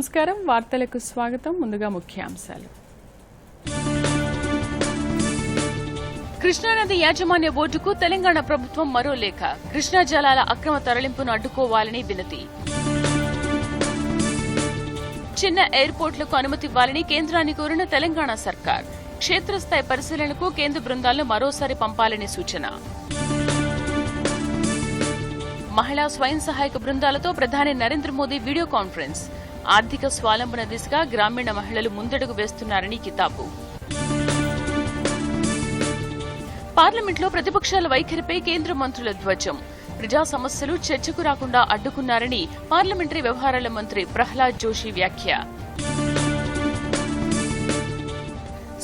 నమస్కారం వార్తలకు స్వాగతం ముందుగా ముఖ్యాంశాలు కృష్ణానది యాజమాన్య బోర్డుకు తెలంగాణ ప్రభుత్వం మరో లేఖ కృష్ణా జలాల అక్రమ తరలింపును అడ్డుకోవాలని వినతి చిన్న ఎయిర్పోర్టులకు అనుమతి ఇవ్వాలని కేంద్రాన్ని కోరిన తెలంగాణ సర్కార్ క్షేత్రస్థాయి పరిశీలనకు కేంద్ర బృందాలను మరోసారి పంపాలని సూచన మహిళా స్వయం సహాయక బృందాలతో ప్రధాని నరేంద్ర మోదీ వీడియో కాన్ఫరెన్స్ ఆర్థిక స్వావలంబన దిశగా గ్రామీణ మహిళలు ముందడుగు వేస్తున్నారని కితాబు పార్లమెంట్లో ప్రతిపక్షాల వైఖరిపై కేంద్ర మంత్రుల ధ్వజం ప్రజా సమస్యలు చర్చకు రాకుండా అడ్డుకున్నారని పార్లమెంటరీ వ్యవహారాల మంత్రి ప్రహ్లాద్ జోషి వ్యాఖ్య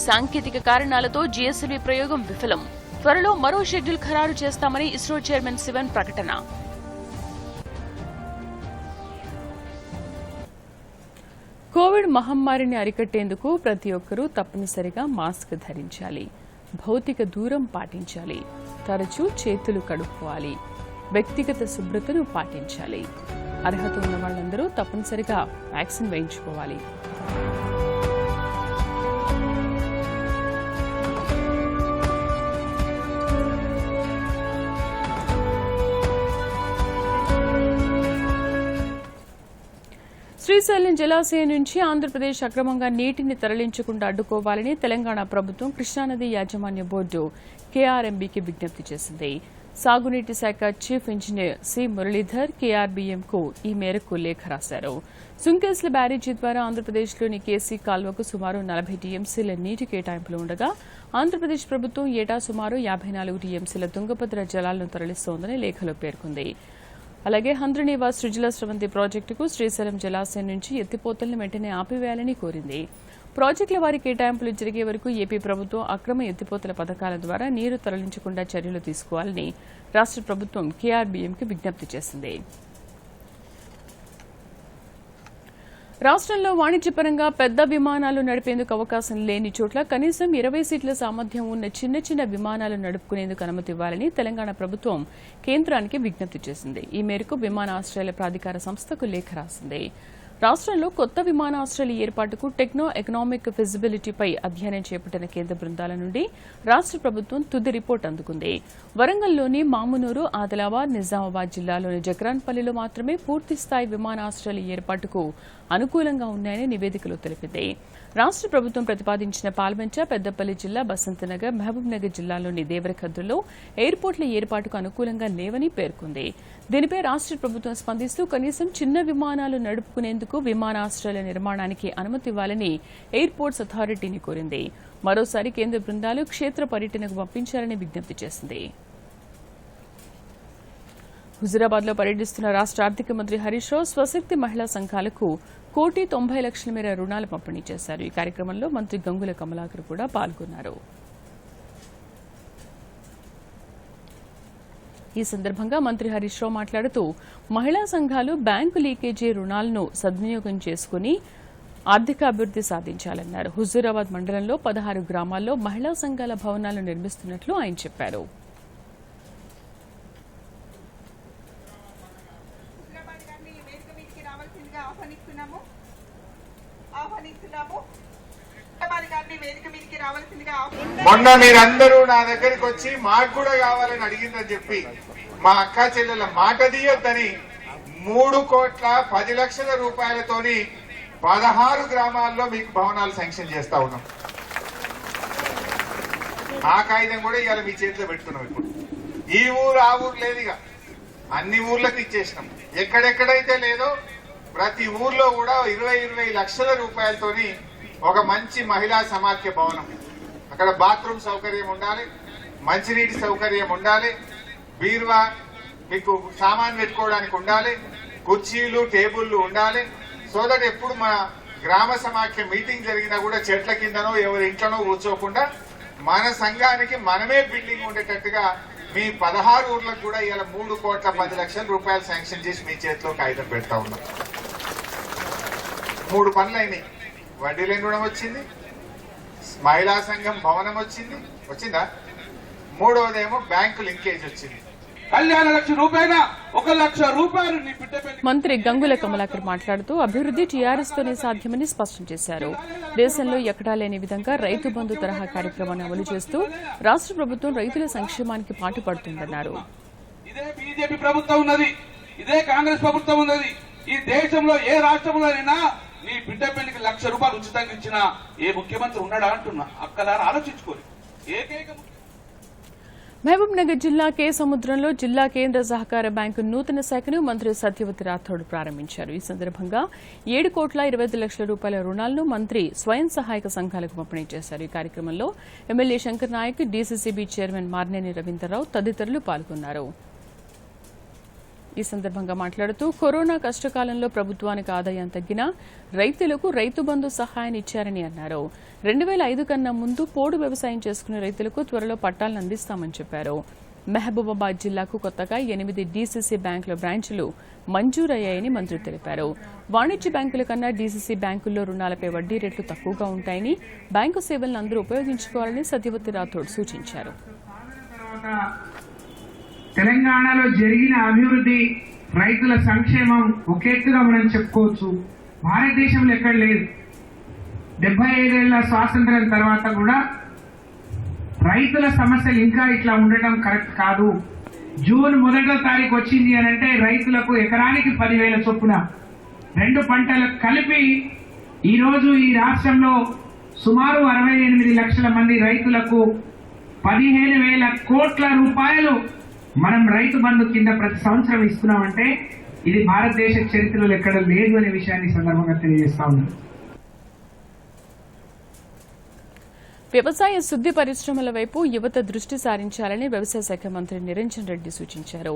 సాంకేతిక కారణాలతో జీఎస్ఎల్వీ ప్రయోగం విఫలం త్వరలో మరో షెడ్యూల్ ఖరారు చేస్తామని ఇస్రో చైర్మన్ శివన్ ప్రకటన కోవిడ్ మహమ్మారిని అరికట్టేందుకు ప్రతి ఒక్కరూ తప్పనిసరిగా మాస్క్ ధరించాలి భౌతిక దూరం పాటించాలి తరచూ చేతులు కడుక్కోవాలి వ్యక్తిగత శుభ్రతను పాటించాలి అర్హత ఉన్న వాళ్ళందరూ తప్పనిసరిగా వ్యాక్సిన్ వేయించుకోవాలి శ్రీశైలం జలాశయం నుంచి ఆంధ్రప్రదేశ్ అక్రమంగా నీటిని తరలించకుండా అడ్డుకోవాలని తెలంగాణ ప్రభుత్వం కృష్ణానది యాజమాన్య బోర్డు కేఆర్ఎంబీకి విజ్ఞప్తి చేసింది సాగునీటి శాఖ చీఫ్ ఇంజనీర్ సి మురళీధర్ కేఆర్బీఎంకు ఈ మేరకు లేఖ రాశారు సుంకేశ్ల బ్యారేజీ ద్వారా ఆంధ్రప్రదేశ్లోని కేసీ కాల్వకు సుమారు 40 టీఎంసీల నీటి కేటాయింపులు ఉండగా ఆంధ్రప్రదేశ్ ప్రభుత్వం ఏటా సుమారు 54 టీఎంసీల తుంగభద్ర జలాలను తరలిస్తోందని లేఖలో పేర్కొంది అలాగే హంద్రనీవా సృజల స్రవంతి ప్రాజెక్టుకు శ్రీశైలం జలాశయం నుంచి ఎత్తిపోతలను వెంటనే ఆపివేయాలని కోరింది ప్రాజెక్టుల వారి కేటాయింపులు జరిగే వరకు ఏపీ ప్రభుత్వం అక్రమ ఎత్తిపోతల పథకాల ద్వారా నీరు తరలించకుండా చర్యలు తీసుకోవాలని రాష్ట్ర ప్రభుత్వం కేఆర్బీఎంకి విజ్ఞప్తి చేసింది రాష్ట్రంలో వాణిజ్యపరంగా పెద్ద విమానాలు నడిపేందుకు అవకాశం లేని చోట్ల కనీసం 20 సీట్ల సామర్థ్యం ఉన్న చిన్న చిన్న విమానాలు నడుపుకునేందుకు అనుమతి ఇవ్వాలని తెలంగాణ ప్రభుత్వం కేంద్రానికి విజ్ఞప్తి చేసింది ఈ మేరకు విమానాశ్రయాల ప్రాధికార సంస్థకు లేఖ రాసింది రాష్ట్రంలో కొత్త విమానాశ్రయాల ఏర్పాటుకు టెక్నో ఎకనామిక్ ఫిజిబిలిటీపై అధ్యయనం చేపట్టిన కేంద్ర బృందాల నుండి రాష్ట్ర ప్రభుత్వం తుది రిపోర్ట్ అందుకుంది వరంగల్లోని మామునూరు ఆదిలాబాద్ నిజామాబాద్ జిల్లాలోని జక్రాన్పల్లిలో మాత్రమే పూర్తిస్థాయి విమానాశ్రయాల ఏర్పాటుకు అనుకూలంగా ఉన్నాయని నివేదికలో తెలిపింది రాష్ట్ర ప్రభుత్వం ప్రతిపాదించిన పాల్మంచ పెద్దపల్లి జిల్లా బసంతనగర్ మహబూబ్నగర్ జిల్లాలోని దేవరకద్రులో ఎయిర్పోర్టుల ఏర్పాటుకు అనుకూలంగా లేవని పేర్కొంది దీనిపై రాష్ట్ర ప్రభుత్వం స్పందిస్తూ కనీసం చిన్న విమానాలు నడుపుకునేందుకు విమానాశ్రయాల నిర్మాణానికి అనుమతి ఇవ్వాలని ఎయిర్పోర్ట్స్ అథారిటీని కోరింది మరోసారి కేంద్ర బృందాలు క్షేత్ర పర్యటనకు పంపించాలని విజ్ఞప్తి చేసింది హుజూరాబాద్ లో పర్యటిస్తున్న రాష్ట్ర ఆర్థిక మంత్రి హరీష్ రావు స్వశక్తి మహిళా సంఘాలకు 1,90,00,000 మేర రుణాలు పంపిణీ చేశారు ఈ కార్యక్రమంలో మంత్రి గంగుల కమలాకర్ కూడా పాల్గొన్నారు ఈ సందర్భంగా మంత్రి హరీష్ రావు మాట్లాడుతూ మహిళా సంఘాలు బ్యాంకు లీకేజీ రుణాలను సద్వినియోగం చేసుకుని ఆర్థికాభివృద్ది సాధించాలన్నారు హుజూరాబాద్ మండలంలో 16 గ్రామాల్లో మహిళా సంఘాల భవనాలు నిర్మిస్తున్నట్లు ఆయన చెప్పారు మొన్న మీరందరూ నా దగ్గరికి వచ్చి మాకు కూడా కావాలని అడిగిందని చెప్పి మా అక్క చెల్లెల మాట తీయొద్దని 3,10,00,000 రూపాయలతోని 16 గ్రామాల్లో మీకు భవనాలు శాంక్షన్ చేస్తా ఉన్నాం ఆ కాగితం కూడా ఇవాళ మీ చేతిలో పెడుతున్నాం ఇప్పుడు ఈ ఊరు ఆ ఊరు లేదు ఇక అన్ని ఊర్లకు ఇచ్చేసినాం ఎక్కడెక్కడైతే లేదో ప్రతి ఊర్లో కూడా 20 లక్షల రూపాయలతోని ఒక మంచి మహిళా సమాఖ్య భవనం అక్కడ బాత్రూమ్ సౌకర్యం ఉండాలి మంచినీటి సౌకర్యం ఉండాలి బీరువా మీకు సామాన్ పెట్టుకోవడానికి ఉండాలి కుర్చీలు టేబుళ్లు ఉండాలి సో దట్ ఎప్పుడు మా గ్రామ సమాఖ్య మీటింగ్ జరిగినా కూడా చెట్ల కిందనో ఎవరి ఇంట్లోనో కూర్చోకుండా మన సంఘానికి మనమే బిల్డింగ్ ఉండేటట్టుగా మీ 16 ఊర్లకు కూడా ఇలా 3,10,00,000 రూపాయలు శాంక్షన్ చేసి మీ చేతిలో కాగితం పెడతా ఉన్నాం 3 పనులు అయినాయి వడ్డీ లేని రుణం వచ్చింది మహిళా సంఘం భవనం వచ్చిందా మూడవదేమో బ్యాంకు లింకేజ్ వచ్చింది కళ్యాణ లక్ష రూపాయల 1 లక్ష రూపాయలు నీ బిడ్డ పెళ్లి. మంత్రి గంగుల కమలాకర్ మాట్లాడుతూ అభివృద్ది టీఆర్ఎస్ తోనే సాధ్యమని స్పష్టం చేశారు. దేశంలో ఎక్కడా లేని విధంగా రైతు బంధు తరహా కార్యక్రమాన్ని అమలు చేస్తూ రాష్ట్ర ప్రభుత్వం రైతుల సంక్షేమానికి పాటుపడుతుందన్నారు. ఇదే బీజేపీ ప్రభుత్వం ఉన్నది, ఇదే కాంగ్రెస్ ప్రభుత్వం ఉన్నది. ఈ దేశంలో ఏ రాష్ట్రంలో అయినా నీ బిడ్డ పెళ్లికి 1 లక్ష రూపాయలు ఉచితంగా ఇచ్చిన ఏ ముఖ్యమంత్రి ఉన్నాడా అంటున్నా. అక్కదారా ఆలోచించుకోరు. ఏకైక మహబూబ్ నగర్ జిల్లా కే సముద్రంలో జిల్లా కేంద్ర సహకార బ్యాంకు నూతన శాఖను మంత్రి సత్యవతి రాథోడ్ ప్రారంభించారు. ఈ సందర్భంగా 7,25,00,000 రూపాయల రుణాలను మంత్రి స్వయం సహాయక సంఘాలకు పంపిణీ చేశారు. ఈ కార్యక్రమంలో MLA Shankar Naik, DCCB chairman Marneni Ravindra Rao తదితరులు పాల్గొన్నారు. ఈ సందర్భంగా మాట్లాడుతూ కరోనా కష్టకాలంలో ప్రభుత్వానికి ఆదాయం తగ్గినా రైతులకు రైతు బంధు సహాయాన్ని ఇచ్చారని అన్నారు. 2005 కన్నా ముందు పోడు వ్యవసాయం చేసుకునే రైతులకు త్వరలో పట్టాలను అందిస్తామని చెప్పారు. మహబూబాబాద్ జిల్లాకు కొత్తగా 8 డీసీసీ బ్యాంకుల బ్రాంచ్లు మంజూరయ్యాయని మంత్రి తెలిపారు. వాణిజ్య బ్యాంకుల కన్నా డీసీసీ బ్యాంకుల్లో రుణాలపై వడ్డీ రేట్లు తక్కువగా ఉంటాయని, బ్యాంకు సేవలను అందరూ ఉపయోగించుకోవాలని సత్యవతి రాథోడ్ సూచించారు. తెలంగాణలో జరిగిన అభివృద్ధి, రైతుల సంక్షేమం ఒకెత్తుగా మనం చెప్పుకోవచ్చు. భారతదేశంలో ఎక్కడ లేదు. 75 ఏళ్ల స్వాతంత్ర్యం తర్వాత కూడా రైతుల సమస్యలు ఇంకా ఇట్లా ఉండటం కరెక్ట్ కాదు. జూన్ 1వ తారీఖు వచ్చింది అని అంటే రైతులకు ఎకరానికి 10,000 చొప్పున 2 పంటలకు కలిపి ఈరోజు ఈ రాష్ట్రంలో సుమారు 68 లక్షల మంది రైతులకు 15,000 కోట్ల రూపాయలు మనం రైతు బంధు కింద ప్రతి సంవత్సరం ఇస్తున్నామంటే ఇది భారతదేశ చరిత్రలో ఎక్కడ లేదు అనే విషయాన్ని సందర్భంగా తెలియజేస్తా ఉన్నాను. వ్యవసాయ శుద్ది పరిశ్రమల వైపు యువత దృష్టి సారించాలని వ్యవసాయ శాఖ మంత్రి నిరంజన్ రెడ్డి సూచించారు.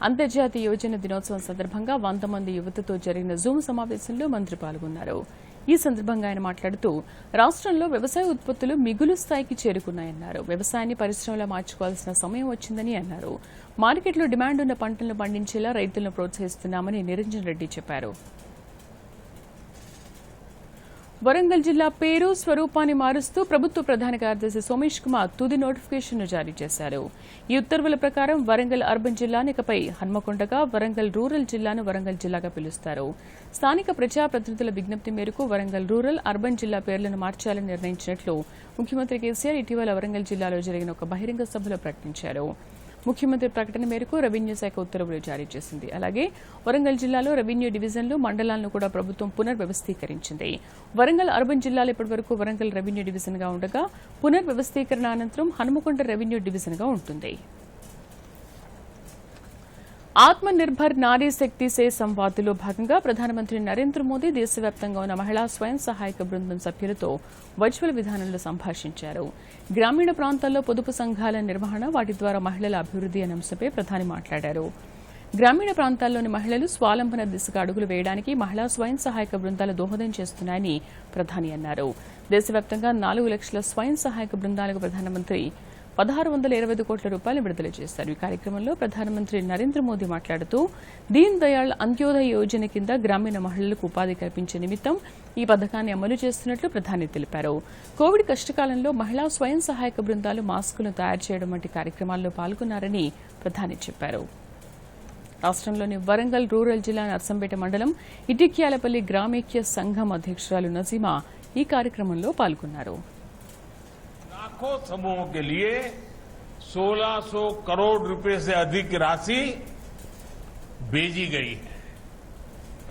అంతర్జాతీయ యువజన దినోత్సవం సందర్భంగా 100 మంది యువతతో జరిగిన జూమ్ సమావేశంలో మంత్రి పాల్గొన్నారు. ఈ సందర్భంగా ఆయన మాట్లాడుతూ రాష్ట్రంలో వ్యవసాయ ఉత్పత్తులు మిగులు స్థాయికి చేరుకున్నాయన్నారు. వ్యవసాయాన్ని పరిశ్రమలా మార్చుకోవాల్సిన సమయం వచ్చిందని అన్నారు. మార్కెట్లో డిమాండ్ ఉన్న పంటలను పండించేలా రైతులను ప్రోత్సహిస్తున్నామని నిరంజన్ రెడ్డి చెప్పారు. వరంగల్ జిల్లా పేరు, స్వరూపాన్ని మారుస్తూ ప్రభుత్వ ప్రధాన కార్యదర్శి సోమేష్ కుమార్ తుది నోటిఫికేషన్ను జారీ చేశారు. ఈ ఉత్తర్వుల ప్రకారం వరంగల్ అర్బన్ జిల్లాను ఇకపై హన్మకొండగా, వరంగల్ రూరల్ జిల్లాను వరంగల్ జిల్లాగా పిలుస్తారు. స్థానిక ప్రజాప్రతినిధుల విజ్ఞప్తి మేరకు వరంగల్ రూరల్, అర్బన్ జిల్లా పేర్లను మార్చాలని నిర్ణయించినట్లు ముఖ్యమంత్రి కేసీఆర్ ఇటీవల వరంగల్ జిల్లాలో జరిగిన ఒక బహిరంగ సభలో ప్రకటించారు. ముఖ్యమంత్రి ప్రకటన మేరకు రెవెన్యూ శాఖ ఉత్తర్వులు జారీ చేసింది. అలాగే వరంగల్ జిల్లాలో రెవెన్యూ డివిజన్లు, మండలాలను కూడా ప్రభుత్వం పునర్వ్యవస్థీకరించింది. వరంగల్ అర్బన్ జిల్లాలో ఇప్పటివరకు వరంగల్ రెవెన్యూ డివిజన్గా ఉండగా పునర్వ్యవస్థీకరణ అనంతరం హనుమకొండ రెవెన్యూ డివిజన్గా ఉంటుంది. ఆత్మ నిర్భర్ నారీ శక్తి సే సంవాద్లో భాగంగా ప్రధానమంత్రి నరేంద్ర మోదీ దేశవ్యాప్తంగా ఉన్న మహిళా స్వయం సహాయక బృందం సభ్యులతో వర్చువల్ విధానంలో సంభాషించారు. గ్రామీణ ప్రాంతాల్లో పొదుపు సంఘాల నిర్వహణ, వాటి ద్వారా మహిళల అభివృద్ది అనే అంశంపై ప్రధాని మాట్లాడారు. గ్రామీణ ప్రాంతాల్లోని మహిళలు స్వావలంబన దిశగా అడుగులు వేయడానికి మహిళా స్వయం సహాయక బృందాలు దోహదం చేస్తున్నాయని ప్రధాని అన్నారు. దేశవ్యాప్తంగా 4 లక్షల స్వయం సహాయక బృందాలకు ప్రధానమంత్రి 1,625 కోట్ల రూపాయలు విడుదల చేశారు. ఈ కార్యక్రమంలో ప్రధానమంత్రి నరేంద్ర మోదీ మాట్లాడుతూ దీన్ దయాళ్ అంత్యోదయ యోజన కింద గ్రామీణ మహిళలకు ఉపాధి కల్పించే నిమిత్తం ఈ పథకాన్ని అమలు చేస్తున్నట్లు ప్రధాని తెలిపారు. కోవిడ్ కష్టకాలంలో మహిళా స్వయం సహాయక బృందాలు మాస్కులను తయారు చేయడం వంటి కార్యక్రమాల్లో పాల్గొన్నారని ప్రధాని చెప్పారు. రాష్ట్రంలోని వరంగల్ రూరల్ జిల్లా నర్సంపేట మండలం ఇటిక్యాలపల్లి గ్రామైక్య సంఘం అధ్యక్షురాలు నజీమా ఈ కార్యక్రమంలో పాల్గొన్నారు. लाखों समूहों के लिए 1600 करोड़ रुपए से अधिक की राशि भेजी गई है.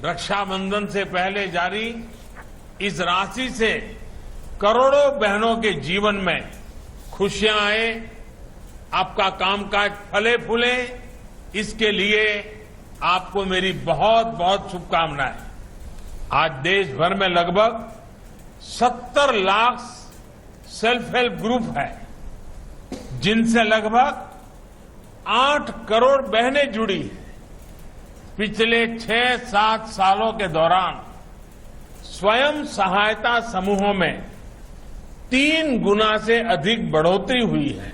रक्षाबंधन से पहले जारी इस राशि से करोड़ों बहनों के जीवन में खुशियां आए, आपका कामकाज फले फूले, इसके लिए आपको मेरी बहुत बहुत शुभकामनाएं. आज देश भर में लगभग 70 लाख सेल्फ हेल्प ग्रुप है, जिनसे लगभग 8 करोड़ बहनें जुड़ी हैं. पिछले 6-7 सालों के दौरान स्वयं सहायता समूहों में 3 गुना से अधिक बढ़ोतरी हुई है.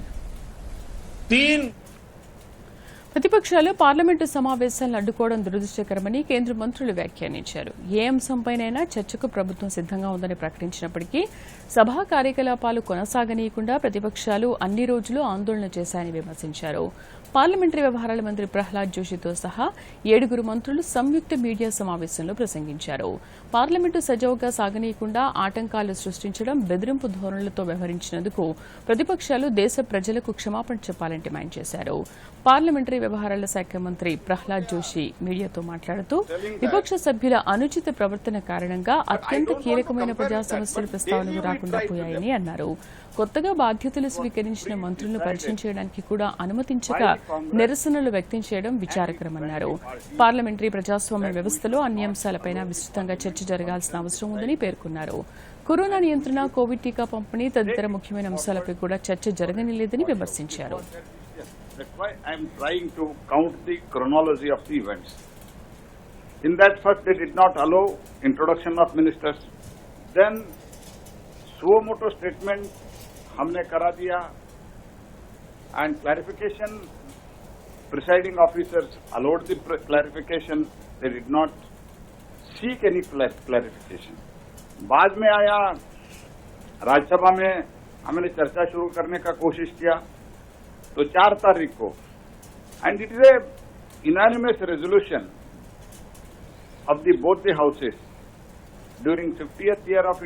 ప్రతిపక్షాలు పార్లమెంటు సమావేశాలను అడ్డుకోవడం దురదృష్టకరమని కేంద్ర మంత్రులు వ్యాఖ్యానించారు. ఏ అంశంపైనైనా చర్చకు ప్రభుత్వం సిద్దంగా ఉందని ప్రకటించినప్పటికీ సభా కార్యకలాపాలు కొనసాగనీయకుండా ప్రతిపక్షాలు అన్ని రోజులు ఆందోళన చేశాయని విమర్శించారు. పార్లమెంటరీ వ్యవహారాల మంత్రి ప్రహ్లాద్ జోషితో సహా 7 మంత్రులు సంయుక్త మీడియా సమావేశంలో ప్రసంగించారు. పార్లమెంటు సజావుగా సాగనీయకుండా ఆటంకాలు సృష్టించడం, బెదిరింపు ధోరణులతో వ్యవహరించినందుకు ప్రతిపక్షాలు దేశ ప్రజలకు క్షమాపణ చెప్పాలని డిమాండ్ చేశారు. పార్లమెంటరీ వ్యవహారాల శాఖ మంత్రి ప్రహ్లాద్ జోషి మీడియాతో మాట్లాడుతూ విపక్ష సభ్యుల అనుచిత ప్రవర్తన కారణంగా అత్యంత కీలకమైన ప్రజా సమస్యల ప్రస్తావనకు రాకుండా పోయాయని అన్నారు. కొత్తగా బాధ్యతలు స్వీకరించిన మంత్రులను పరిచయం చేయడానికి కూడా అనుమతించక నిరసనలు వ్యక్తం చేయడం విచారకరమన్నారు. పార్లమెంటరీ ప్రజాస్వామ్య వ్యవస్థలో అన్ని అంశాలపై విస్తృతంగా చర్చ జరగాల్సిన అవసరం ఉందని పేర్కొన్నారు. కరోనా నియంత్రణ, కోవిడ్ టీకా పంపిణీ తదితర ముఖ్యమైన అంశాలపై కూడా చర్చ జరగనిలేదని విమర్శించారు. That's why I'm trying to count the chronology of the events. In that, first they did not allow introduction of ministers. Then suo motu statement हमने करा दिया and clarification. Presiding officers allowed the clarification. They did not seek any clarification. बाद में आया राज्यसभा में हमने चर्चा शुरू करने का कोशिश किया तो 4 तारीख को, and it is a unanimous resolution of the both the houses during 50th year of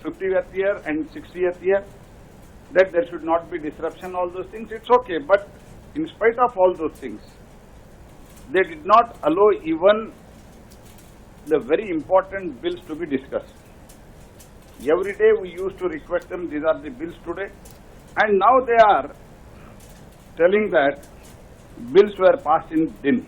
50th year and 60th year that there should not be disruption, all those things. It's okay, but in spite of all those things, they did not allow even the very important bills to be discussed. Every day we used to request them, these are the bills today. And now they are telling that bills were passed in din.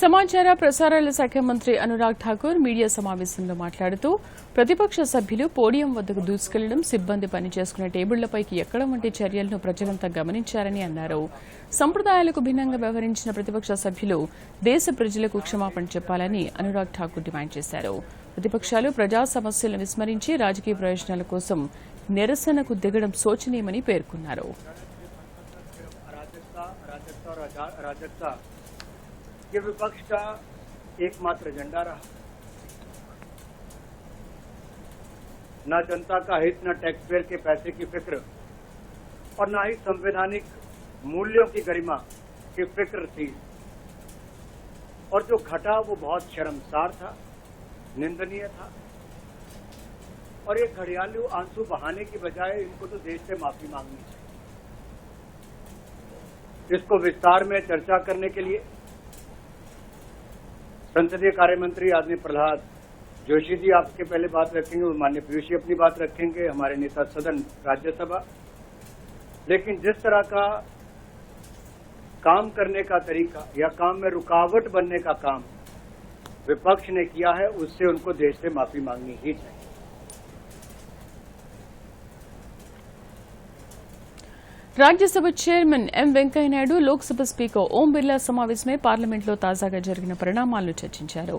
సమాచార ప్రసారాల శాఖ మంత్రి Anurag Thakur media సమావేశంలో మాట్లాడుతూ ప్రతిపక్ష సభ్యులు podium వద్దకు దూసుకెళ్లడం, సిబ్బంది పనిచేసుకునే టేబుళ్లపైకి ఎక్కడం వంటి చర్యలను ప్రజలంతా గమనించారని అన్నారు. సంప్రదాయాలకు భిన్నంగా వ్యవహరించిన ప్రతిపక్ష సభ్యులు దేశ ప్రజలకు క్షమాపణ చెప్పాలని అనురాగ్ ఠాకూర్ డిమాండ్ చేశారు. ప్రతిపక్షాలు ప్రజా సమస్యలను విస్మరించి రాజకీయ ప్రయోజనాల కోసం నిరసనకు దిగడం శోచనీయమని పేర్కొన్నారు. ये विपक्ष का एकमात्र एजेंडा रहा। न जनता का हित, न टैक्स पेयर के पैसे की फिक्र और न ही संवैधानिक मूल्यों की गरिमा की फिक्र थी। और जो घटा वो बहुत शर्मसार था, निंदनीय था। और ये घड़ियालू आंसू बहाने की बजाय इनको तो देश से माफी मांगनी चाहिए। इसको विस्तार में चर्चा करने के लिए संसदीय कार्य मंत्री आदरणीय प्रहलाद जोशी जी आपके पहले बात रखेंगे, माननीय पीयूष जी अपनी बात रखेंगे, हमारे नेता सदन राज्यसभा। लेकिन जिस तरह का काम करने का तरीका या काम में रुकावट बनने का काम विपक्ष ने किया है, उससे उनको देश से माफी मांगनी ही चाहिए। Rajya Sabha chairman M Venkaiah Naidu Lok Sabha speaker Om Birla సమావేశమై పార్లమెంట్లో తాజాగా జరిగిన పరిణామాలను చర్చించారు.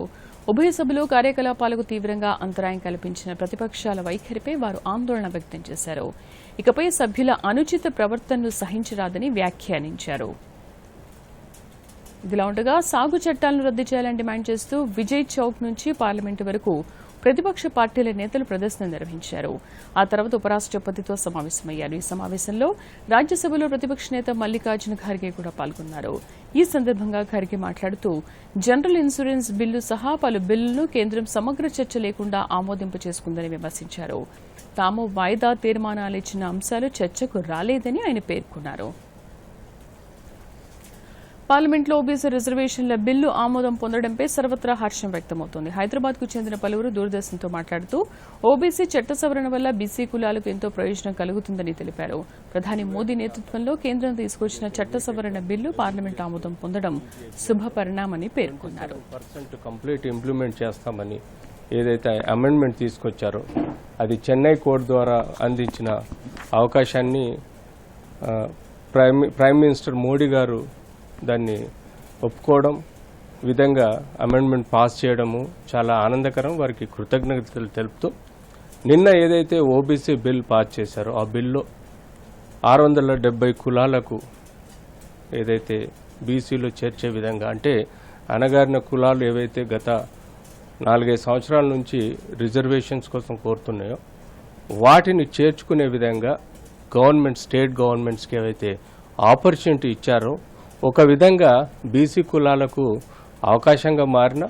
ఉభయ సభలో కార్యకలాపాలకు తీవ్రంగా అంతరాయం కల్పించిన ప్రతిపక్షాల వైఖరిపై వారు ఆందోళన వ్యక్తం చేశారు. ఇకపై సభ్యుల అనుచిత ప్రవర్తనను సహించరాదని వ్యాఖ్యానించారు. ఇదిలా ఉండగా సాగు చట్టాలను రద్దు చేయాలని డిమాండ్ చేస్తూ విజయ్ చౌక్ నుంచి పార్లమెంటు వరకు ప్రతిపక్ష పార్టీల నేతలు ప్రదర్శన నిర్వహించారు. ఆ తర్వాత ఉపరాష్టపతితో సమావేశమయ్యారు. ఈ సమావేశంలో రాజ్యసభలో ప్రతిపక్ష నేత మల్లికార్జున ఖర్గే కూడా పాల్గొన్నారు. ఈ సందర్భంగా ఖర్గే మాట్లాడుతూ జనరల్ ఇన్సూరెన్స్ బిల్లు సహా పలు బిల్లులను కేంద్రం సమగ్ర చర్చ లేకుండా ఆమోదింపు చేసుకుందని విమర్శించారు. తాము వాయిదా తీర్మానాలిచ్చిన అంశాలు చర్చకు రాలేదని ఆయన పేర్కొన్నారు. పార్లమెంట్లో ఓబీసీ రిజర్వేషన్ల బిల్లు ఆమోదం పొందడంపై సర్వత్రా హర్షం వ్యక్తమవుతోంది. హైదరాబాద్ కు చెందిన పలువురు దూరదర్శన్తో మాట్లాడుతూ ఓబీసీ చట్ట సవరణ వల్ల బీసీ కులాలకు ఎంతో ప్రయోజనం కలుగుతుందని తెలిపారు. ప్రధాని మోదీ నేతృత్వంలో కేంద్రం తీసుకొచ్చిన చట్ట సవరణ బిల్లు పార్లమెంట్ ఆమోదం పొందడం శుభ పరిణామని పేర్కొన్నారు. కంప్లీట్ ఇంప్లిమెంట్ చేస్తామని ఏదైతే అమెండ్మెంట్ తీసుకొచ్చారో అది చెన్నై కోర్టు ద్వారా అందించిన అవకాశాన్ని ప్రైమ్ మినిస్టర్ మోడీ గారు దాన్ని ఒప్పుకోవడం, విధంగా అమెండ్మెంట్ పాస్ చేయడము చాలా ఆనందకరం. వారికి కృతజ్ఞతలు తెలుపుతూ నిన్న ఏదైతే ఓబీసీ బిల్ పాస్ చేశారో ఆ బిల్లో 670 కులాలకు ఏదైతే బీసీలో చేర్చే విధంగా, అంటే అణగారిన కులాలు ఏవైతే గత 4-5 సంవత్సరాల నుంచి రిజర్వేషన్స్ కోసం కోరుతున్నాయో వాటిని చేర్చుకునే విధంగా స్టేట్ గవర్నమెంట్స్కి ఏవైతే ఆపర్చునిటీ ఇచ్చారో ఒక విధంగా బీసీ కులాలకు అవకాశంగా మారిన,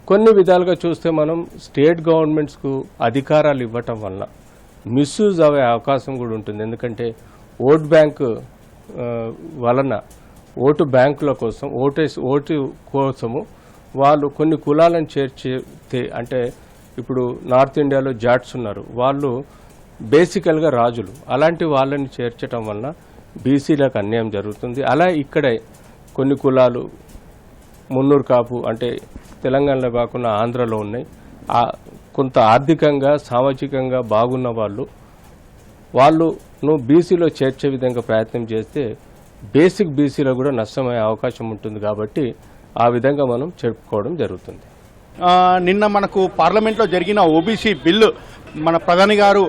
కొన్ని విధాలుగా చూస్తే మనం స్టేట్ గవర్నమెంట్స్కు అధికారాలు ఇవ్వటం వల్ల మిస్యూజ్ అయ్యే అవకాశం కూడా ఉంటుంది. ఎందుకంటే ఓట్ బ్యాంక్ వలన ఓటు బ్యాంకుల కోసం ఓటు కోసము వాళ్ళు కొన్ని కులాలను చేర్చితే, అంటే ఇప్పుడు నార్త్ ఇండియాలో జాట్స్ ఉన్నారు, వాళ్ళు బేసికల్గా రాజులు, అలాంటి వాళ్ళని చేర్చడం వలన బీసీలకు అన్యాయం జరుగుతుంది. అలా ఇక్కడే కొన్ని కులాలు మున్నూరు కాపు అంటే తెలంగాణలో కాకుండా ఆంధ్రలో ఉన్నాయి. కొంత ఆర్థికంగా సామాజికంగా బాగున్న వాళ్ళను బీసీలో చేర్చే విధంగా ప్రయత్నం చేస్తే బేసిక్ బీసీలో కూడా నష్టమయ్యే అవకాశం ఉంటుంది. కాబట్టి ఆ విధంగా మనం చెప్పుకోవడం జరుగుతుంది. నిన్న మనకు పార్లమెంట్లో జరిగిన ఓబీసీ బిల్లు మన ప్రధాని గారు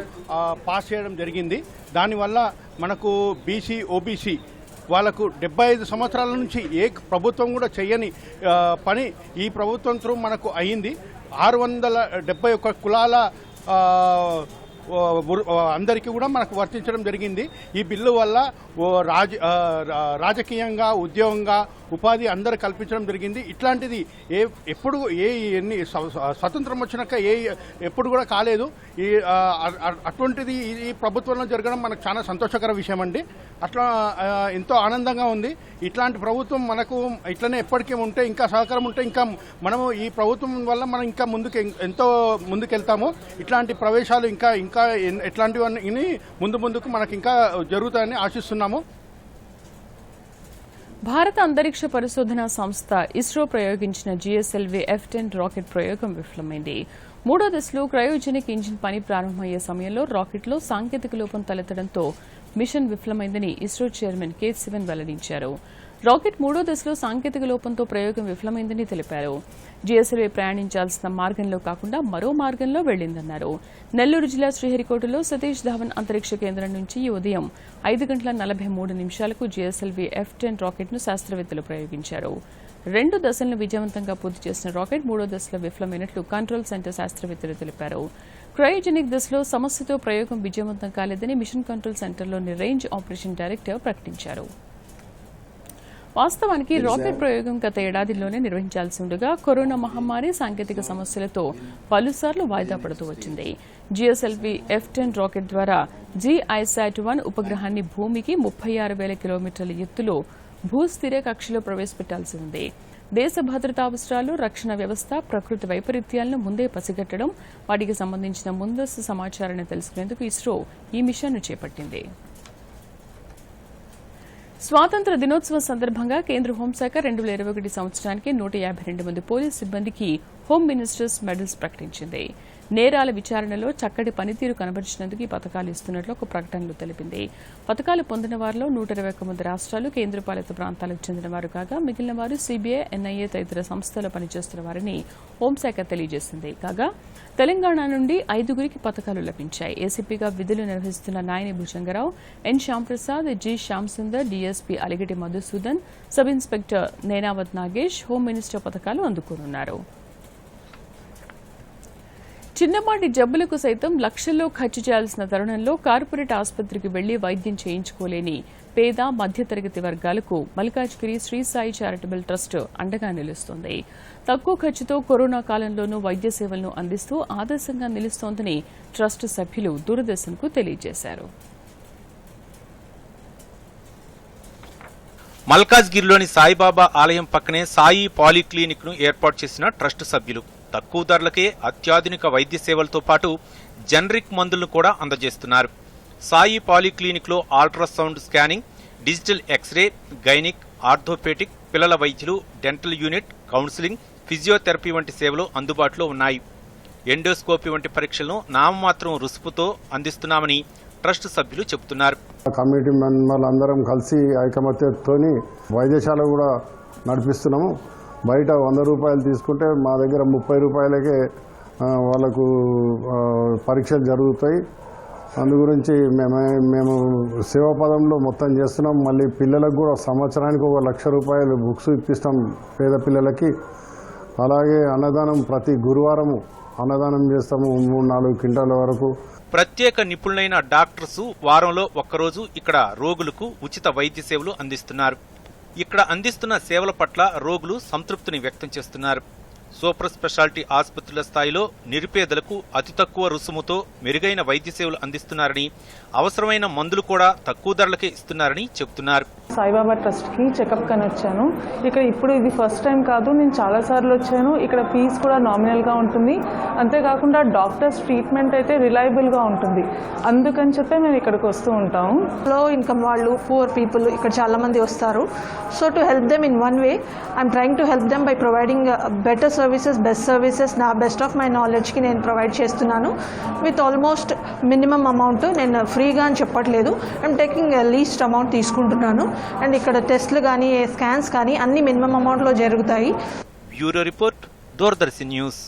పాస్ చేయడం జరిగింది. దానివల్ల మనకు బీసీ ఓబీసీ వాళ్ళకు 75 సంవత్సరాల నుంచి ఏ ప్రభుత్వం కూడా చేయని పని ఈ ప్రభుత్వం త్రూ మనకు అయింది. 671 కులాల అందరికీ కూడా మనకు వర్తించడం జరిగింది. ఈ బిల్లు వల్ల రాజకీయంగా, ఉద్యోగంగా, ఉపాధి అందరూ కల్పించడం జరిగింది. ఇట్లాంటిది ఎప్పుడు ఎన్ని స్వతంత్రం వచ్చినాక ఎప్పుడు కూడా కాలేదు. అటువంటిది ఈ ప్రభుత్వంలో జరగడం మనకు చాలా సంతోషకర విషయం అండి. అట్లా ఎంతో ఆనందంగా ఉంది. ఇట్లాంటి ప్రభుత్వం మనకు ఇట్లనే ఎప్పటికీ ఉంటే, ఇంకా సహకారం ఉంటే, ఇంకా మనము ఈ ప్రభుత్వం వల్ల మనం ఇంకా ఎంతో ముందుకెళ్తాము. ఇట్లాంటి ప్రవేశాలు ఇంకా ఎట్లాంటివన్నీ ముందుకు మనకి ఇంకా జరుగుతాయని ఆశిస్తున్నాము. భారత అంతరిక్ష పరిశోధనా సంస్థ ఇస్రో ప్రయోగించిన జిఎస్ఎల్వి F-10 రాకెట్ ప్రయోగం విఫలమైంది. 3వ దశలో క్రయోజెనిక్ ఇంజిన్ పని ప్రారంభమయ్యే సమయంలో రాకెట్లో సాంకేతిక లోపం తలెత్తడంతో మిషన్ విఫలమైందని ఇస్రో చైర్మన్ కె శివన్ వెల్లడించారు. రాకెట్ 3వ దశలో సాంకేతిక లోపంతో ప్రయోగం విఫలమైందని తెలిపారు. జిఎస్ఎల్వి ప్రయాణించాల్సిన మార్గంలో కాకుండా మరో మార్గంలో వెళ్లిందన్నారు. నెల్లూరు జిల్లా శ్రీహరికోటలో సతీష్ ధావన్ అంతరిక్ష కేంద్రం నుంచి ఈ ఉదయం 5:43 జిఎస్ఎల్వి F-10 రాకెట్ను శాస్త్రవేత్తలు ప్రయోగించారు. 2 దశలను విజయవంతంగా పూర్తి చేసిన రాకెట్ 3వ దశలో విఫలమైనట్లు కంట్రోల్ సెంటర్ శాస్త్రవేత్తలు తెలిపారు. క్రయోజెనిక్ దశలో సమస్యతో ప్రయోగం విజయవంతం కాలేదని మిషన్ కంట్రోల్ సెంటర్లోని రేంజ్ ఆపరేషన్ డైరెక్టర్ ప్రకటించారు. వాస్తవానికి రాకెట్ ప్రయోగం గత ఏడాదిలోనే నిర్వహించాల్సి ఉండగా కరోనా మహమ్మారి, సాంకేతిక సమస్యలతో పలుసార్లు వాయిదా పడుతూ వచ్చింది. జిఎస్ఎల్వి F-10 రాకెట్ ద్వారా GISAT-1 ఉపగ్రహాన్ని భూమికి 36,000 కిలోమీటర్ల ఎత్తులో భూస్థిర కక్షలో ప్రవేశపెట్టాల్సి ఉంది. దేశ భద్రతా అవసరాలు, రక్షణ వ్యవస్థ, ప్రకృతి వైపరీత్యాలను ముందే పసిగట్టడం, వాటికి సంబంధించిన ముందస్తు సమాచారాన్ని తెలుసుకునేందుకు ఇస్రో ఈ మిషన్ను చేపట్టింది. స్వాతంత్ర దినోత్సవం సందర్భంగా కేంద్ర హోంశాఖ 2021 సంవత్సరానికి 152 మంది పోలీసు సిబ్బందికి హోమ్ మినిస్టర్స్ మెడల్స్ ప్రకటించింది. నేరాల విచారణలో చక్కటి పనితీరు కనబరిచినందుకు ఈ పథకాలు ఇస్తున్నట్లు ఒక ప్రకటనలో తెలిపింది. పథకాలు పొందిన వారిలో 121 మంది రాష్ట్రాలు, కేంద్రపాలిత ప్రాంతాలకు చెందిన వారు కాగా మిగిలిన వారు సిబిఐ, ఎన్ఐఏ తదితర సంస్థల్లో పనిచేస్తున్న వారని హోంశాఖ తెలియజేసింది. కాగా తెలంగాణ నుండి 5గురికి పథకాలు లభించాయి. ఏసీపీగా విధులు నిర్వహిస్తున్న Nayani Bhujanga Rao, N Shyam Prasad, G Shyam Sundar, DSP Aligati Madhusudan, sub inspector Nenavath Nagesh home minister పథకాలు అందుకోనున్నారు. చిన్నపాటి జబ్బులకు సైతం లక్షల్లో ఖర్చు చేయాల్సిన తరుణంలో కార్పొరేట్ ఆసుపత్రికి వెళ్లి వైద్యం చేయించుకోలేని పేద, మధ్యతరగతి వర్గాలకు మల్కాజ్గిరి శ్రీ సాయి చారిటబుల్ ట్రస్ట్ అండగా నిలుస్తోంది. తక్కువ ఖర్చుతో కరోనా కాలంలోనూ వైద్య సేవలను అందిస్తూ ఆదర్శంగా నిలుస్తోందని ట్రస్ట్ సభ్యులు దూరదర్శన్కు తెలియజేశారు. మల్కాజ్గిరిలోని సాయిబాబా ఆలయం పక్కనే సాయి పాలిక్లినిక్ ను ఏర్పాటు చేసిన ట్రస్ట్ సభ్యులు తక్కువ ధరలకే అత్యాధునిక వైద్య సేవలతో పాటు జనరిక్ మందులను కూడా అందజేస్తున్నారు. సాయి పాలిక్లినిక్ లో ultrasound scanning, digital x-ray, gynaec, orthopaedic, పిల్లల వైద్యులు, డెంటల్ యూనిట్, కౌన్సిలింగ్, ఫిజియోథెరపీ వంటి సేవలు అందుబాటులో ఉన్నాయి. ఎండోస్కోపీ వంటి పరీక్షలను నామమాత్రం రుసుపుతో అందిస్తున్నామని ట్రస్ట్ సభ్యులు చెబుతున్నారు. కమిటీ మెంబర్లందరం కలిసి ఐకమత్యంతోని వైద్యశాల కూడా నడిపిస్తున్నాము. బయట 100 రూపాయలు తీసుకుంటే మా దగ్గర 30 రూపాయలకే వాళ్ళకు పరీక్షలు జరుగుతాయి. అందు గురించి మేము సేవాపదంలో మొత్తం చేస్తున్నాం. మళ్ళీ పిల్లలకు కూడా సంవత్సరానికి 1 లక్ష రూపాయలు బుక్స్ ఇప్పిస్తాం పేద పిల్లలకి. అలాగే అన్నదానం ప్రతి గురువారము అన్నదానం చేస్తాము 3-4 క్వింటాల వరకు. ప్రత్యేక నిపుణులైన డాక్టర్స్ వారంలో ఒక్కరోజు ఇక్కడ రోగులకు ఉచిత వైద్య సేవలు అందిస్తున్నారు. ఇక్కడ అందిస్తున్న సేవల పట్ల రోగులు సంతృప్తిని వ్యక్తం చేస్తున్నారు. సూపర్ స్పెషాలిటీ ఆసుపత్రుల స్థాయిలో నిరుపేదలకు అతి తక్కువ రుసుముతో మెరుగైన వైద్య సేవలు అందిస్తున్నారని, అవసరమైన మందులు కూడా తక్కువ ధరలకే ఇస్తున్నారని చెబుతున్నారు. సాయిబాబా ట్రస్ట్ కి చెకప్ కని వచ్చాను. ఇక్కడ ఇప్పుడు ఇది ఫస్ట్ టైం కాదు, నేను చాలా సార్లు వచ్చాను. ఇక్కడ ఫీజు కూడా నామినల్ గా ఉంటుంది. అంతేకాకుండా డాక్టర్స్ ట్రీట్మెంట్ అయితే రిలయబుల్ గా ఉంటుంది. అందుకని చెప్పి మేము ఇక్కడికి వస్తూ ఉంటాము. లో ఇన్కమ్ వాళ్ళు, పూర్ పీపుల్ ఇక్కడ చాలా మంది వస్తారు. So to help them in one way I'm trying to help them by providing better services, best services. నా బెస్ట్ ఆఫ్ మై నాలెడ్జ్కి నేను ప్రొవైడ్ చేస్తున్నాను. With almost minimum amount. నేను ఫ్రీగా అని చెప్పట్లేదు, ఐఎమ్ టేకింగ్ లీస్ట్ అమౌంట్ తీసుకుంటున్నాను. అండ్ ఇక్కడ టెస్ట్లు కానీ స్కాన్స్ కానీ అన్ని మినిమం అమౌంట్లో జరుగుతాయి. Bureau report, Doordarshan news.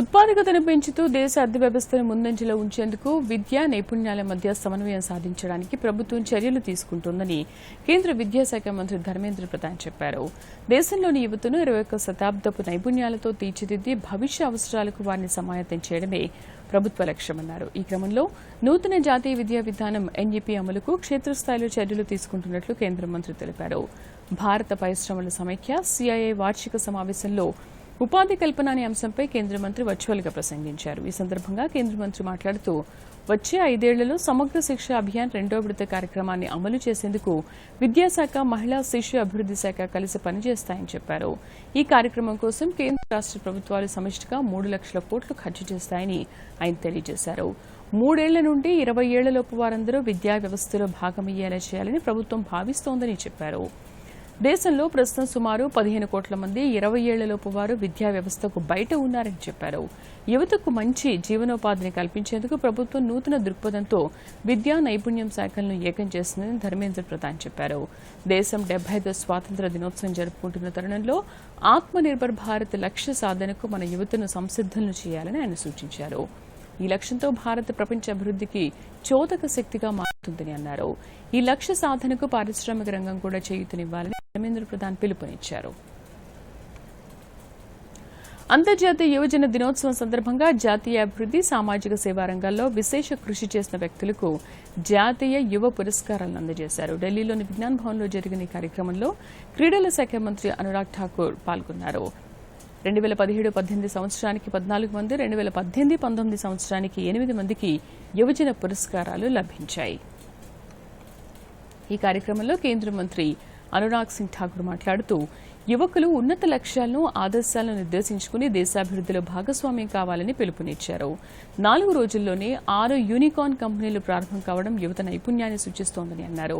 ఉత్పాదకతను పెంచుతూ దేశ అర్థ వ్యవస్థను ముందంజలో ఉంచేందుకు విద్యా నైపుణ్యాల మధ్య సమన్వయం సాధించడానికి ప్రభుత్వం చర్యలు తీసుకుంటోందని కేంద్ర విద్యాశాఖ మంత్రి ధర్మేంద్ర ప్రధాన్ చెప్పారు. దేశంలోని యువతను 21వ శతాబ్దపు నైపుణ్యాలతో తీర్చిదిద్ది భవిష్య అవసరాలకు వారిని సమాయత్తం చేయడమే ప్రభుత్వ లక్ష్యమన్నారు. ఈ క్రమంలో నూతన జాతీయ విద్యా విధానం ఎన్ఈపీ అమలుకు క్షేత్రస్థాయిలో చర్యలు తీసుకుంటున్నట్లు కేంద్ర మంత్రి తెలిపారు. భారత పరిశ్రమల సమైక్య సిఐఐ వార్షిక సమావేశంలో ఉపాధి కల్పన అనే అంశంపై కేంద్ర మంత్రి వర్చువల్ గా ప్రసంగించారు. ఈ సందర్భంగా కేంద్ర మంత్రి మాట్లాడుతూ వచ్చే 5 ఏళ్లలో సమగ్ర శిక్ష అభియాన్ 2వ విడత కార్యక్రమాన్ని అమలు చేసేందుకు విద్యాశాఖ, మహిళా శిశు అభివృద్ది శాఖ కలిసి పనిచేస్తాయని చెప్పారు. ఈ కార్యక్రమం కోసం కేంద్ర రాష్ట్ర ప్రభుత్వాలు సమిష్టిగా 3 లక్షల కోట్లు ఖర్చు చేస్తాయని ఆయన తెలియజేశారు. 3 ఏళ్ల నుండి 20 ఏళ్లలోపు వారందరూ విద్యా వ్యవస్థలో భాగమయ్యేలా చేయాలని ప్రభుత్వం భావిస్తోందని చెప్పారు. దేశంలో ప్రస్తుతం సుమారు 15 కోట్ల మంది 20 ఏళ్లలోపు వారు విద్యా వ్యవస్థకు బయట ఉన్నారని చెప్పారు. యువతకు మంచి జీవనోపాధిని కల్పించేందుకు ప్రభుత్వం నూతన దృక్పథంతో విద్యా నైపుణ్యం శాఖలను ఏకం చేస్తుందని ధర్మేంద్ర ప్రధాన్ చెప్పారు. దేశం 75వ స్వాతంత్ర్య దినోత్సవం జరుపుకుంటున్న తరుణంలో ఆత్మనిర్భర్ భారత్ లక్ష్య సాధనకు మన యువతను సంసిద్ధులను చేయాలని ఆయన సూచించారు. ఈ లక్ష్యంతో భారత్ ప్రపంచ అభివృద్ధికి చోదక శక్తిగా మారుతుందని అన్నారు. ఈ లక్ష్య సాధనకు పారిశ్రామిక రంగం కూడా చేయూతనివ్వాలని ధర్మేంద్ర ప్రధాన్ పిలుపునిచ్చారు. అంతర్జాతీయ యువజన దినోత్సవం సందర్భంగా జాతీయ అభివృద్ది, సామాజిక సేవా రంగాల్లో విశేష కృషి చేసిన వ్యక్తులకు జాతీయ యువ పురస్కారాలను అందజేశారు. ఢిల్లీలోని విజ్ఞాన్ భవన్లో జరిగిన ఈ కార్యక్రమంలో క్రీడల శాఖ మంత్రి అనురాగ్ ఠాకూర్ పాల్గొన్నారు. 2017-18 సంవత్సరానికి 14 మంది, 2018-19 సంవత్సరానికి 8 మందికి యువజన పురస్కారాలు లభించాయి. ఈ కార్యక్రమంలో కేంద్ర మంత్రి అనురాగ్ సింగ్ ఠాకూర్ మాట్లాడుతూ యువకులు ఉన్నత లక్ష్యాలను, ఆదర్శాలను నిర్దేశించుకుని దేశాభివృద్ధిలో భాగస్వామ్యం కావాలని పిలుపునిచ్చారు. 4 రోజుల్లోనే 6 యూనికార్న్ కంపెనీలు ప్రారంభం కావడం యువత నైపుణ్యాన్ని సూచిస్తోందని అన్నారు.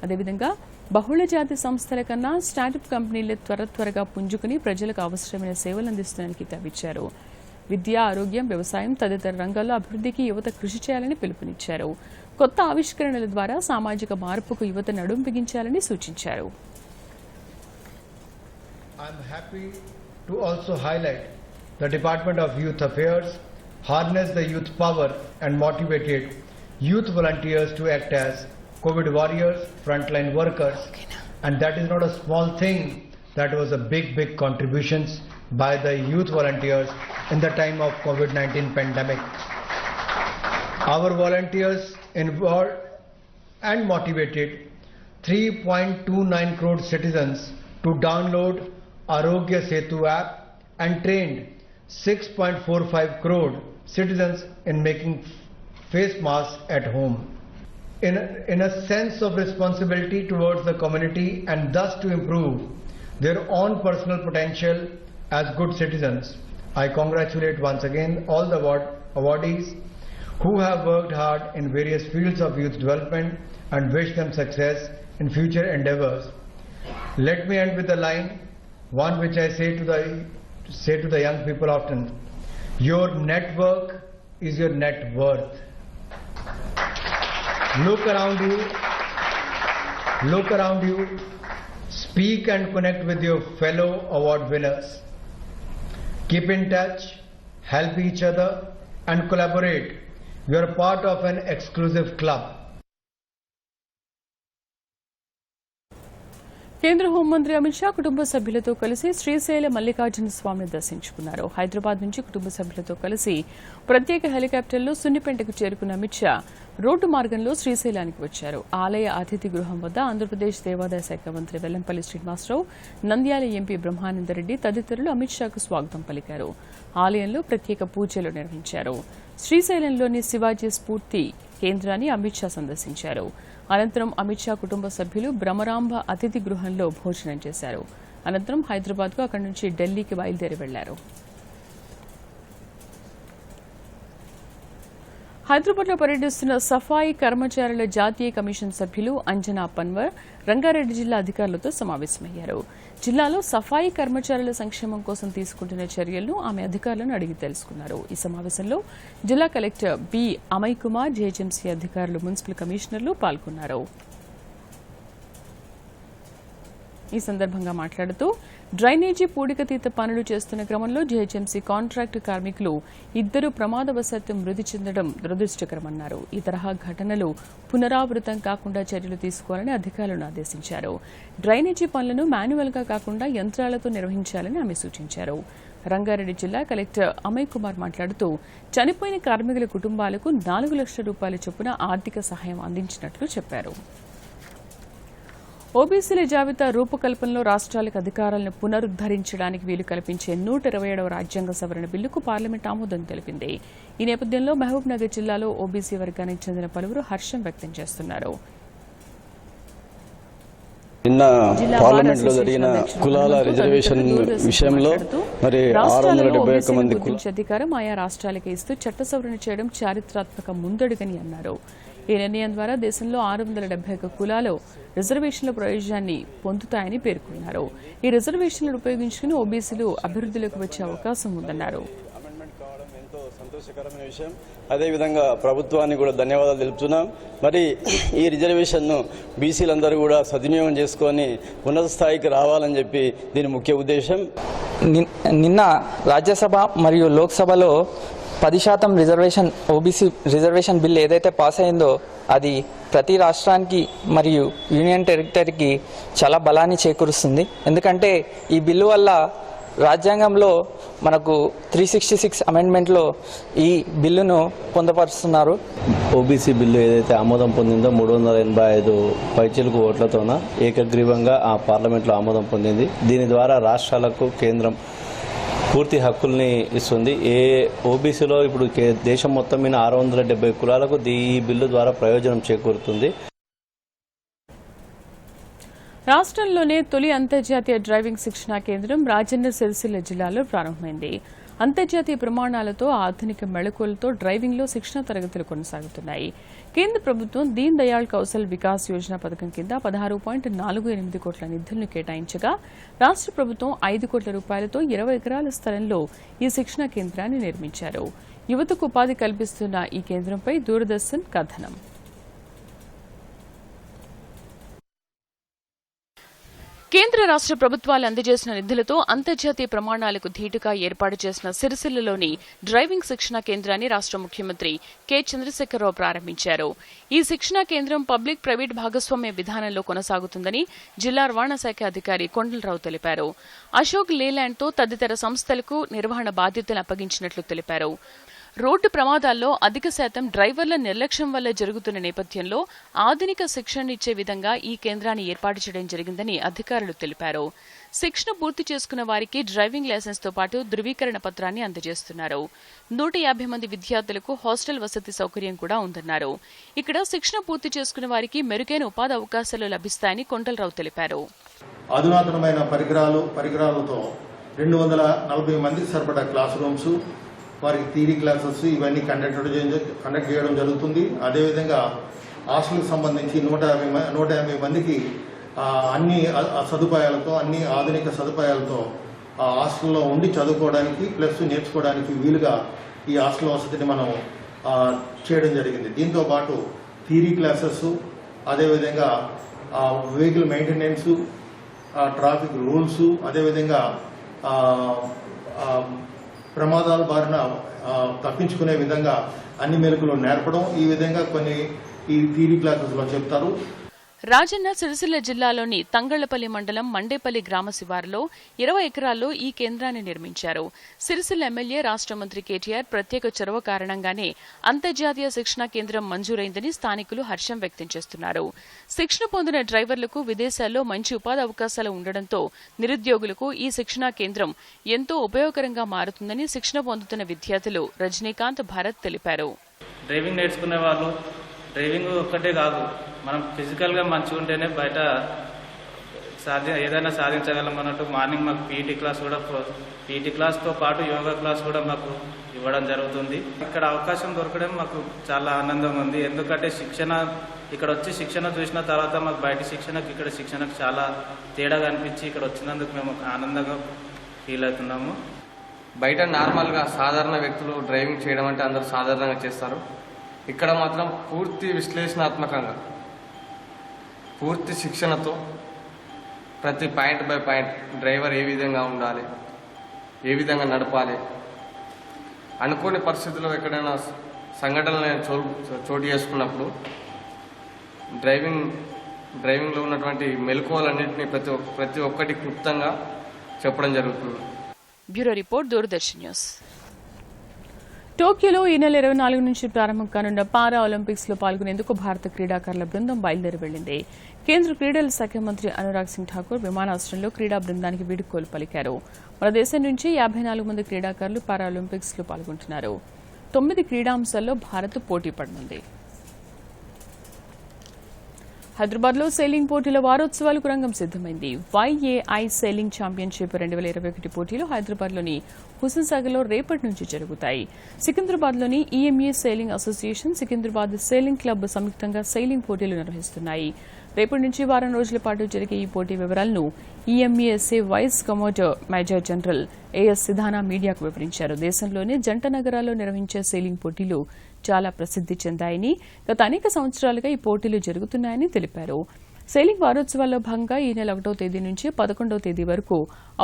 అదేవిధంగా బహుళజాతి సంస్థల కన్నా స్టార్టప్ కంపెనీలు త్వరగా పుంజుకుని ప్రజలకు అవసరమైన సేవలు అందిస్తున్నారని కితాబిచ్చారు. విద్య, ఆరోగ్యం, వ్యవసాయం తదితర రంగాల్లో అభివృద్ధికి యువత కృషి చేయాలని పిలుపునిచ్చారు. కొత్త ఆవిష్కరణల ద్వారా సామాజిక మార్పుకు యువత నడుం బిగించాలని సూచించారు. I'm happy to also highlight the Department of Youth Affairs harnessed the youth power and motivated youth volunteers to act as COVID warriors, frontline workers, and that is not a small thing. That was a big contributions by the youth volunteers in the time of COVID-19 pandemic. Our volunteers involved and motivated 3.29 crore citizens to download Arogya Setu app and trained 6.45 crore citizens in making face masks at home. In a sense of responsibility towards the community and thus to improve their own personal potential as good citizens, I congratulate once again all the awardees who have worked hard in various fields of youth development and wish them success in future endeavors. Let me end with a line, one which I say to the young people often: your network is your net worth. Look around you, speak and connect with your fellow award winners. Keep in touch, help each other and collaborate You are part of an exclusive club. కేంద్ర హోంమంత్రి అమిత్ షా కుటుంబ సభ్యులతో కలిసి శ్రీశైల మల్లికార్జున స్వామిని దర్శించుకున్నారు. హైదరాబాద్ నుంచి కుటుంబ సభ్యులతో కలిసి ప్రత్యేక హెలికాప్టర్లో సున్నిపెంటకు చేరుకున్న అమిత్ షా రోడ్డు మార్గంలో శ్రీశైలానికి వచ్చారు. ఆలయ అతిథి గృహం వద్ద ఆంధ్రప్రదేశ్ దేవాదాయ శాఖ మంత్రి వెల్లంపల్లి శ్రీనివాసరావు, నంద్యాల ఎంపీ బ్రహ్మానందరెడ్డి తదితరులు అమిత్ షాకు స్వాగతం పలికారు. ఆలయంలో ప్రత్యేక పూజలు నిర్వహించారు. శ్రీశైలంలోని శివాజీ స్ఫూర్తి కేంద్రాన్ని అమిత్ షా సందర్శించారు. అనంతరం అమిత్ షా కుటుంబ సభ్యులు భ్రమరాంబ అతిథి గృహంలో భోజనం చేశారు. అనంతరం హైదరాబాద్కు అక్కడి నుంచి ఢిల్లీకి బయలుదేరి వెళ్లారు. హైదరాబాద్లో పర్యటిస్తున్న సఫాయి కర్మచారుల జాతీయ కమిషన్ సభ్యులు అంజనా పన్వర్ రంగారెడ్డి జిల్లా అధికారులతో సమావేశమయ్యారు. జిల్లాలో సఫాయి కర్మచారుల సంక్షేమం కోసం తీసుకుంటున్న చర్యలను ఆమె అధికారులను అడిగి తెలుసుకున్నారు. ఈ సమావేశంలో జిల్లా collector B Amoy Kumar, GHMC అధికారులు, మున్సిపల్ కమిషనర్లు పాల్గొన్నారు. ఈ సందర్భంగా మాట్లాడుతూ డ్రైనేజీ పూడికతీత పనులు చేస్తున్న క్రమంలో జీహెచ్ఎంసీ కాంట్రాక్టు కార్మికులు 2 ప్రమాదవశాత్తు మృతి చెందడం దురదృష్టకరమన్నారు. ఈ తరహా ఘటనలు పునరావృతం కాకుండా చర్యలు తీసుకోవాలని అధికారులను ఆదేశించారు. డ్రైనేజీ పనులను మాన్యువల్గా కాకుండా యంత్రాలతో నిర్వహించాలని ఆమె సూచించారు. రంగారెడ్డి జిల్లా కలెక్టర్ అమయ్ కుమార్ మాట్లాడుతూ చనిపోయిన కార్మికుల కుటుంబాలకు 4 లక్షల రూపాయల చొప్పున ఆర్థిక సహాయం అందించినట్లు చెప్పారు. ఓబీసీల జాబితా రూపకల్పనలో రాష్ట్రాలకు అధికారాలను పునరుద్దరించడానికి వీలు కల్పించే 127వ రాజ్యాంగ సవరణ బిల్లుకు పార్లమెంట్ ఆమోదం తెలిపింది. ఈ నేపథ్యంలో మహబూబ్ నగర్ జిల్లాలో ఓబీసీ వర్గానికి చెందిన పలువురు హర్షం వ్యక్తం చేస్తున్నారు. నిన్న పార్లమెంట్ లో జరిగిన కులాల రిజర్వేషన్ విషయంలో మరి 671 మంది అధికారం ఆయా రాష్ట్రాలకే ఇస్తూ చట్ట సవరణ చేయడం చారిత్రాత్మక ముందడుగని అన్నారు. ఈ నిర్ణయం ద్వారా దేశంలో 671 కులాలు రిజర్వేషన్ల ప్రయోజనాన్ని పొందుతాయని పేర్కొన్నారు. ఈ రిజర్వేషన్లను ఉపయోగించుకుని ఓబీసీలు అభివృద్ధిలోకి వచ్చే అవకాశం ఉందన్నారు. సంతోషకరమైన విషయం. అదేవిధంగా ప్రభుత్వానికి కూడా ధన్యవాదాలు తెలుపుతున్నాం. మరి ఈ రిజర్వేషన్ను బీసీలందరూ కూడా సద్వినియోగం చేసుకొని ఉన్నత స్థాయికి రావాలని చెప్పి దీని ముఖ్య ఉద్దేశం. నిన్న రాజ్యసభ మరియు లోక్సభలో 10% రిజర్వేషన్ ఓబీసీ రిజర్వేషన్ బిల్ ఏదైతే పాస్ అయిందో అది ప్రతి రాష్ట్రానికి మరియు యూనియన్ టెరిటరీకి చాలా బలాన్ని చేకూరుస్తుంది. ఎందుకంటే ఈ బిల్లు వల్ల రాజ్యాంగంలో మనకు 366 అమెండ్మెంట్లో ఈ బిల్లును పొందపరుస్తున్నారు. ఓబీసీ బిల్లు ఏదైతే ఆమోదం పొందిందో 385 పైచిలుకు ఓట్లతోన ఏకగ్రీవంగా ఆ పార్లమెంట్లో ఆమోదం పొందింది. దీని ద్వారా రాష్ట్రాలకు కేంద్రం పూర్తి హక్కుల్ని ఇస్తుంది. ఏ ఓబీసీలో ఇప్పుడు దేశం మొత్తం మీద 670 కులాలకు ఈ బిల్లు ద్వారా ప్రయోజనం చేకూరుతుంది. రాష్ట్రంలోనే తొలి అంతర్జాతీయ డ్రైవింగ్ శిక్షణా కేంద్రం రాజన్న సిరిసిల్ల జిల్లాలో ప్రారంభమైంది. అంతర్జాతీయ ప్రమాణాలతో ఆధునిక మెళకువలతో డ్రైవింగ్లో శిక్షణ తరగతులు కొనసాగుతున్నాయి. కేంద్ర ప్రభుత్వం దీన్ దయాళ్ కౌశల్ వికాస్ యోజన పథకం కింద 16.48 కోట్ల నిధులను కేటాయించగా రాష్ట్ర ప్రభుత్వం 5 కోట్ల రూపాయలతో 20 ఎకరాల స్థలంలో ఈ శిక్షణా కేంద్రాన్ని నిర్మించారు. యువతకు ఉపాధి కల్పిస్తున్న ఈ కేంద్రంపై దూరదర్శన్ కథనం. కేంద్ర రాష్ట్ర ప్రభుత్వాలు అందజేసిన నిధులతో అంతర్జాతీయ ప్రమాణాలకు ధీటుగా ఏర్పాటు చేసిన సిరిసిల్లలోని డ్రైవింగ్ శిక్షణా కేంద్రాన్ని రాష్ట్ర ముఖ్యమంత్రి కె చంద్రశేఖరరావు ప్రారంభించారు. ఈ శిక్షణా కేంద్రం పబ్లిక్ ప్రైవేట్ భాగస్వామ్య విధానంలో కొనసాగుతుందని జిల్లా రవాణా శాఖ అధికారి కొండలరావు తెలిపారు. అశోక్ లేలాండ్తో తదితర సంస్థలకు నిర్వహణ బాధ్యతలు అప్పగించినట్లు తెలిపారు. రోడ్డు ప్రమాదాల్లో అధిక శాతం డ్రైవర్ల నిర్లక్ష్యం వల్ల జరుగుతున్న నేపథ్యంలో ఆధునిక శిక్షణ ఇచ్చే విధంగా ఈ కేంద్రాన్ని ఏర్పాటు చేయడం జరిగిందని అధికారులు తెలిపారు. శిక్షణ పూర్తి చేసుకున్న వారికి డ్రైవింగ్ లైసెన్స్తో పాటు ధృవీకరణ పత్రాన్ని అందజేస్తున్నారు. 150 మంది విద్యార్థులకు హాస్టల్ వసతి సౌకర్యం కూడా ఉందన్నారు. ఇక్కడ శిక్షణ పూర్తి చేసుకున్న వారికి మెరుగైన ఉపాధి అవకాశాలు లభిస్తాయని కొండలరావు తెలిపారు. అధునాతనమైన పరికరాలతో 240 మందికి సరిపడా క్లాస్ రూమ్స్, వారికి థియరీ క్లాసెస్ ఇవన్నీ కండక్ట్ చేయడం జరుగుతుంది. అదేవిధంగా హాస్టల్కి సంబంధించి 150 మందికి అన్ని సదుపాయాలతో, అన్ని ఆధునిక సదుపాయాలతో ఆ హాస్టల్లో ఉండి చదువుకోవడానికి ప్లస్ నేర్చుకోవడానికి వీలుగా ఈ హాస్టల్ వసతిని మనం చేయడం జరిగింది. దీంతో పాటు థియరీ క్లాసెస్, అదేవిధంగా వెహికల్ మెయింటెనెన్స్, ట్రాఫిక్ రూల్స్, అదేవిధంగా ప్రమాదాల బారిన తప్పించుకునే విధంగా అన్ని మెలకులు నేర్పడం, ఈ విధంగా కొన్ని ఈ థియరీ క్లాసెస్లో చెప్తారు. రాజన్న సిరిసిల్ల జిల్లాలోని తంగళ్లపల్లి మండలం మండేపల్లి గ్రామ శివారులో 20 ఎకరాల్లో ఈ కేంద్రాన్ని నిర్మించారు. సిరిసిల్ల ఎమ్మెల్యే రాష్ట్ర మంత్రి కేటీఆర్ ప్రత్యేక చొరవ కారణంగానే అంతర్జాతీయ శిక్షణా కేంద్రం మంజూరైందని స్థానికులు హర్షం వ్యక్తం చేస్తున్నారు. శిక్షణ పొందిన డ్రైవర్లకు విదేశాల్లో మంచి ఉపాధి అవకాశాలు ఉండడంతో నిరుద్యోగులకు ఈ శిక్షణా కేంద్రం ఎంతో ఉపయోగకరంగా మారుతుందని శిక్షణ పొందుతున్న విద్యార్థులు రజనీకాంత్ భారత్ తెలిపారు. డ్రైవింగ్ నేర్చుకునే వాళ్ళు డ్రైవింగ్ ఒక్కటే కాదు, మనం ఫిజికల్గా మంచిగా ఉంటేనే బయట ఏదైనా సాధించగలం అన్నట్టు మార్నింగ్ మాకు పీటీ క్లాస్తో పాటు యోగా క్లాస్ కూడా మాకు ఇవ్వడం జరుగుతుంది. ఇక్కడ అవకాశం దొరకడం మాకు చాలా ఆనందంగా ఉంది. ఎందుకంటే ఇక్కడ వచ్చి శిక్షణ చూసిన తర్వాత మాకు బయట శిక్షణకు ఇక్కడ శిక్షణకు చాలా తేడాగా అనిపించి ఇక్కడ వచ్చినందుకు మేము ఆనందంగా ఫీల్ అవుతున్నాము. బయట నార్మల్గా సాధారణ వ్యక్తులు డ్రైవింగ్ చేయడం అంటే అందరూ సాధారణంగా చేస్తారు. ఇక్కడ మాత్రం పూర్తి విశ్లేషణాత్మకంగా పూర్తి శిక్షణతో ప్రతి పాయింట్ బై పాయింట్ డ్రైవర్ ఏ విధంగా ఉండాలి, ఏ విధంగా నడపాలి, అనుకోని పరిస్థితుల్లో ఎక్కడైనా సంఘటనలు చోటు చేసుకున్నప్పుడు డ్రైవింగ్లో ఉన్నటువంటి మెలకువలన్నింటినీ ప్రతి ఒక్కటి క్లుప్తంగా చెప్పడం జరుగుతుంది. Bureau report, Doordarshan news. టోక్యోలో ఈ నెల 24 నుంచి ప్రారంభం కానున్న పారా ఒలింపిక్స్ లో పాల్గొనేందుకు భారత క్రీడాకారుల బృందం బయలుదేరి వెళ్లింది. కేంద్ర క్రీడల శాఖ మంత్రి అనురాగ్ సింగ్ ఠాకూర్ విమానాశ్రయంలో క్రీడా బృందానికి వీడ్కోలు పలికారు. మన దేశం నుంచి 54 మంది క్రీడాకారులు పారా ఒలింపిక్స్ లో పాల్గొంటున్నారు. 9 క్రీడాంశాల్లో భారత్ పోటీ పడనుంది. హైదరాబాద్ లో సెయిలింగ్ పోటీల వారోత్సవాలకు రంగం సిద్దమైంది. YAI సెయిలింగ్ ఛాంపియన్షిప్ 2021 పోటీలు హైదరాబాద్ లోని హుస్సేన్ సాగర్ లో రేపటి నుంచి జరుగుతాయి. సికింద్రాబాద్ లోని EMA sailing association, Secunderabad sailing club సంయుక్తంగా సెయిలింగ్ పోటీలు నిర్వహిస్తున్నాయి. రేపటి నుంచి వారం రోజుల పాటు జరిగే ఈ పోటీ వివరాలను EMASA vice commander major general AS Sidhana మీడియాకు వివరించారు. దేశంలోనే జంట నగరాల్లో నిర్వహించే సెయిలింగ్ పోటీలు చాలా ప్రసిద్ది చెందాయని, గత అనేక సంవత్సరాలుగా ఈ పోటీలు జరుగుతున్నాయని తెలిపారు. సెయిలింగ్ వారోత్సవాల్లో భాగంగా ఈ నెల 1వ తేదీ నుంచి 11వ తేదీ వరకు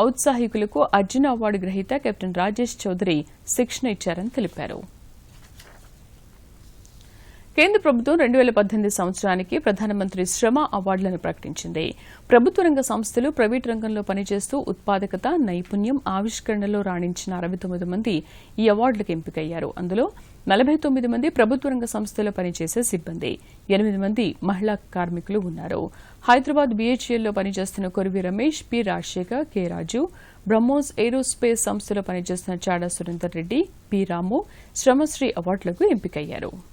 ఔత్సాహికులకు అర్జున అవార్డు గ్రహీత కెప్టెన్ రాజేష్ చౌదరి శిక్షణ ఇచ్చారని తెలిపారు. కేంద్ర ప్రభుత్వం 2018 సంవత్సరానికి ప్రధానమంత్రి శ్రమ అవార్డులను ప్రకటించింది. ప్రభుత్వ రంగ సంస్థలు, ప్రైవేటు రంగంలో పనిచేస్తూ ఉత్పాదకత, నైపుణ్యం, ఆవిష్కరణలో రాణించిన 69 మంది ఈ అవార్డులకు ఎంపికయ్యారు. అందులో 49 మంది ప్రభుత్వ రంగ సంస్థలో పనిచేసే సిబ్బంది, 8 మంది మహిళా కార్మికులు ఉన్నారు. హైదరాబాద్ BHELలో పనిచేస్తున్న కొరివి రమేష్, పి రాజశేఖర్, కె రాజు, బ్రహ్మోస్ ఏరోస్పేస్ సంస్థలో పనిచేస్తున్న చాడా సురేందర్ రెడ్డి, పి రాము శ్రమశ్రీ అవార్డులకు ఎంపికయ్యారు.